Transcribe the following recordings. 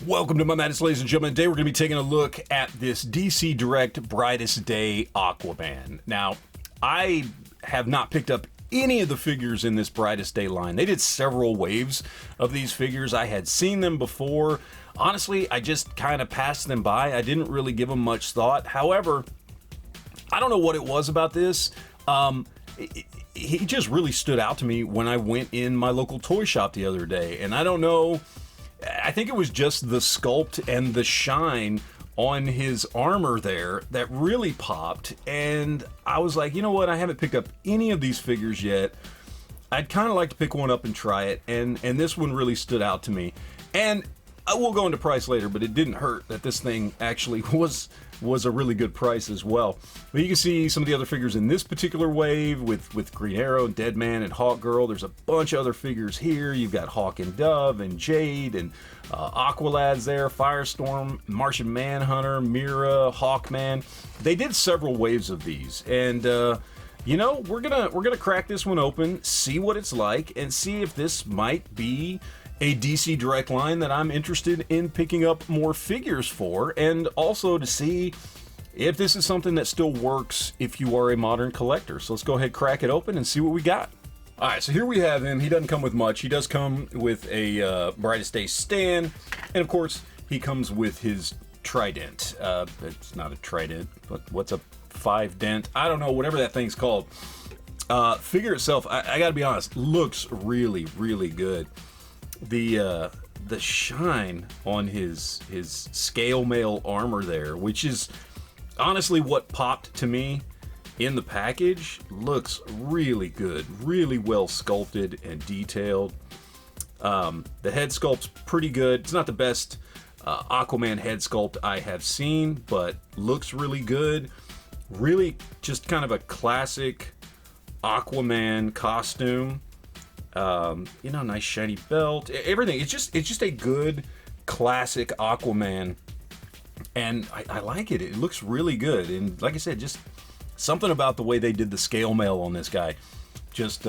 Welcome to my madness, ladies and gentlemen. Today we're going to be taking a look at this DC Direct Brightest Day Aquaman. Now, I have not picked up any of the figures in this Brightest Day line. They did several waves of these figures. I had seen them before. Honestly, I just kind of passed them by. I didn't really give them much thought. However, I don't know what it was about this. He just really stood out to me when I went in my local toy shop the other day. And I don't know, I think it was just the sculpt and the shine on his armor there that really popped. And I was like, you know what? I haven't picked up any of these figures yet. I'd kind of like to pick one up and try it. And this one really stood out to me. And I will go into price later, but it didn't hurt that this thing actually was a really good price as well. But you can see some of the other figures in this particular wave with Green Arrow, Deadman, and Hawkgirl. There's a bunch of other figures here. You've got Hawk and Dove and Jade and Aqualad's there, Firestorm, Martian Manhunter, Mira, Hawkman. They did several waves of these, and you know, we're gonna crack this one open, see what it's like, and see if this might be a DC Direct line that I'm interested in picking up more figures for, and also to see if this is something that still works if you are a modern collector. So let's go ahead, crack it open, and see what we got. All right, so here we have him. He doesn't come with much. He does come with a Brightest Day stand, and of course, he comes with his trident. It's not a trident, but what's a 5-dent? I don't know, whatever that thing's called. Figure itself, I gotta be honest, looks really, really good. The shine on his scale mail armor there, which is honestly what popped to me in the package, looks really good, really well sculpted and detailed. The head sculpt's pretty good. It's not the best Aquaman head sculpt I have seen, but looks really good. Really just kind of a classic Aquaman costume. You know, nice shiny belt, everything. It's just a good classic Aquaman, and I like it. It looks really good, and like I said, just something about the way they did the scale mail on this guy. Just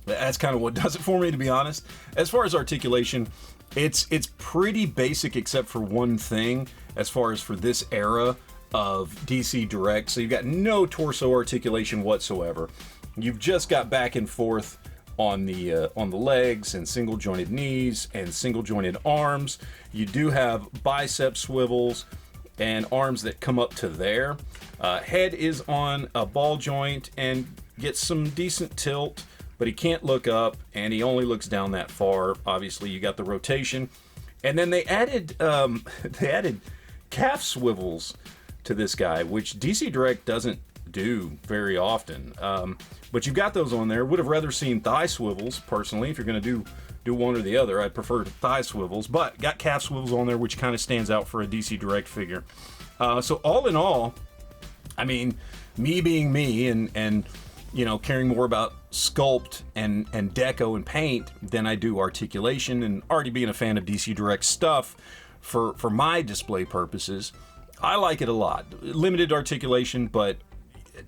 that's kind of what does it for me, to be honest. As far as articulation, it's pretty basic except for one thing. As far as for this era of DC Direct, so you've got no torso articulation whatsoever. You've just got back and forth on the legs and single jointed knees and single jointed arms. You do have bicep swivels and arms that come up to there. Head is on a ball joint and gets some decent tilt, but he can't look up and he only looks down that far. Obviously, you got the rotation, and then they added calf swivels to this guy, which DC Direct doesn't do very often. But you've got those on there. Would have rather seen thigh swivels, personally. If you're going to do one or the other, I'd prefer thigh swivels, but got calf swivels on there, which kind of stands out for a DC Direct figure. So all in all, I mean, me being me and you know, caring more about sculpt and deco and paint than I do articulation, and already being a fan of DC Direct stuff for my display purposes, I like it a lot. Limited articulation, but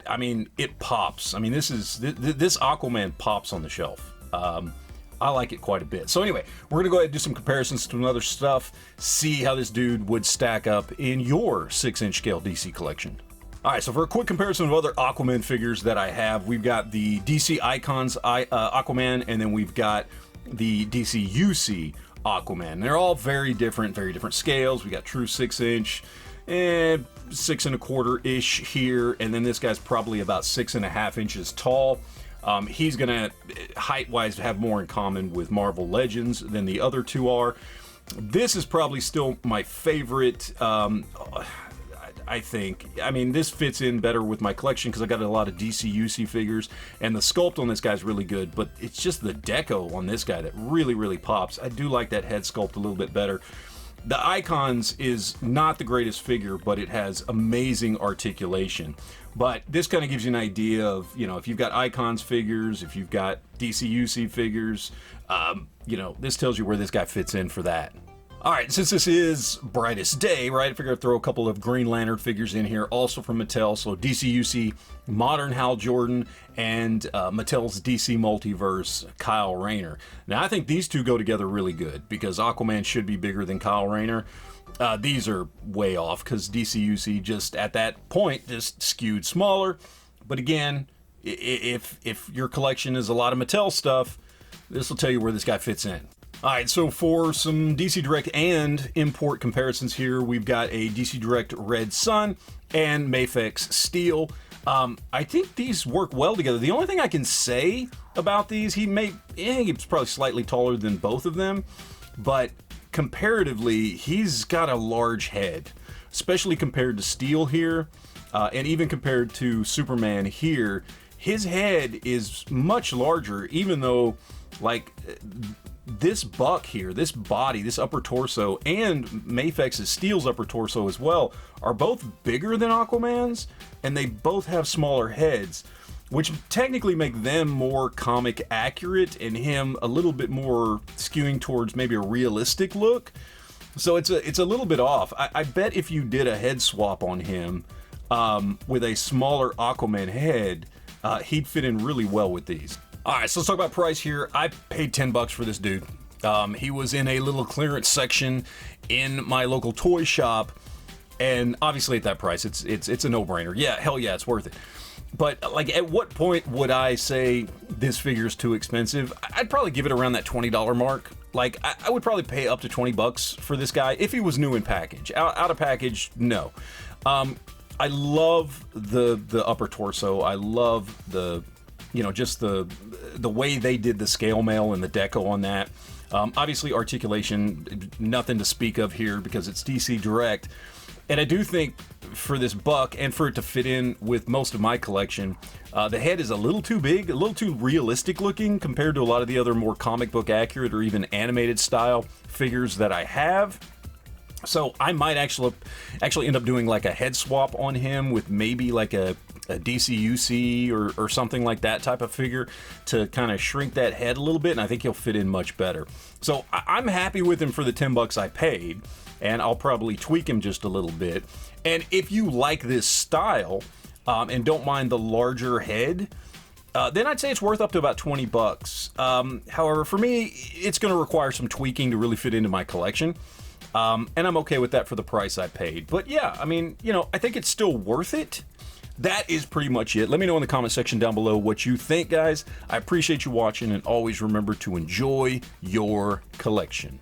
I mean, it pops. I mean, this Aquaman pops on the shelf. I like it quite a bit. So anyway, we're going to go ahead and do some comparisons to other stuff, see how this dude would stack up in your 6-inch scale DC collection. All right, so for a quick comparison of other Aquaman figures that I have, we've got the DC Icons Aquaman, and then we've got the DC UC Aquaman. They're all very different scales. We got true 6-inch, and 6 1/4-ish here, and then this guy's probably about 6.5 inches tall. He's gonna, height-wise, have more in common with Marvel Legends than the other two are. This is probably still my favorite, I think. I mean, this fits in better with my collection because I got a lot of DC UC figures, and the sculpt on this guy's really good, but it's just the deco on this guy that really, really pops. I do like that head sculpt a little bit better. The Icons is not the greatest figure, but it has amazing articulation. But this kind of gives you an idea of, you know, if you've got Icons figures, if you've got DC UC figures, you know, this tells you where this guy fits in for that. All right, since this is Brightest Day, right, I figured I'd throw a couple of Green Lantern figures in here, also from Mattel. So DCUC Modern Hal Jordan and Mattel's DC Multiverse Kyle Rayner. Now, I think these two go together really good because Aquaman should be bigger than Kyle Rayner. These are way off because DCUC just at that point just skewed smaller. But again, if your collection is a lot of Mattel stuff, this will tell you where this guy fits in. All right, so for some DC Direct and import comparisons here, we've got a DC Direct Red Sun and Mafex Steel. I think these work well together. The only thing I can say about these, he's probably slightly taller than both of them, but comparatively, he's got a large head, especially compared to Steel here, and even compared to Superman here. His head is much larger, even though, like, this buck here, this body, this upper torso, and Mafex's Steel's upper torso as well, are both bigger than Aquaman's, and they both have smaller heads, which technically make them more comic accurate and him a little bit more skewing towards maybe a realistic look. So it's a little bit off. I bet if you did a head swap on him with a smaller Aquaman head, he'd fit in really well with these. All right, so let's talk about price here. I paid $10 for this dude. He was in a little clearance section in my local toy shop, and obviously at that price, it's a no-brainer. Yeah, hell yeah, it's worth it. But like, at what point would I say this figure's too expensive? I'd probably give it around that $20 mark. Like, I would probably pay up to $20 for this guy if he was new in package. Out of package, no. I love the upper torso. I love just the way they did the scale mail and the deco on that. Obviously, articulation, nothing to speak of here because it's DC Direct. And I do think for this buck and for it to fit in with most of my collection, the head is a little too big, a little too realistic looking compared to a lot of the other more comic book accurate or even animated style figures that I have. So I might actually end up doing like a head swap on him with maybe like a DCUC or something like that type of figure to kind of shrink that head a little bit, and I think he'll fit in much better. So I'm happy with him for the $10 I paid, and I'll probably tweak him just a little bit. And if you like this style and don't mind the larger head, then I'd say it's worth up to about $20. However, for me, it's going to require some tweaking to really fit into my collection. And I'm okay with that for the price I paid. But yeah, I mean, I think it's still worth it. That is pretty much it. Let me know in the comment section down below what you think, guys. I appreciate you watching, and always remember to enjoy your collection.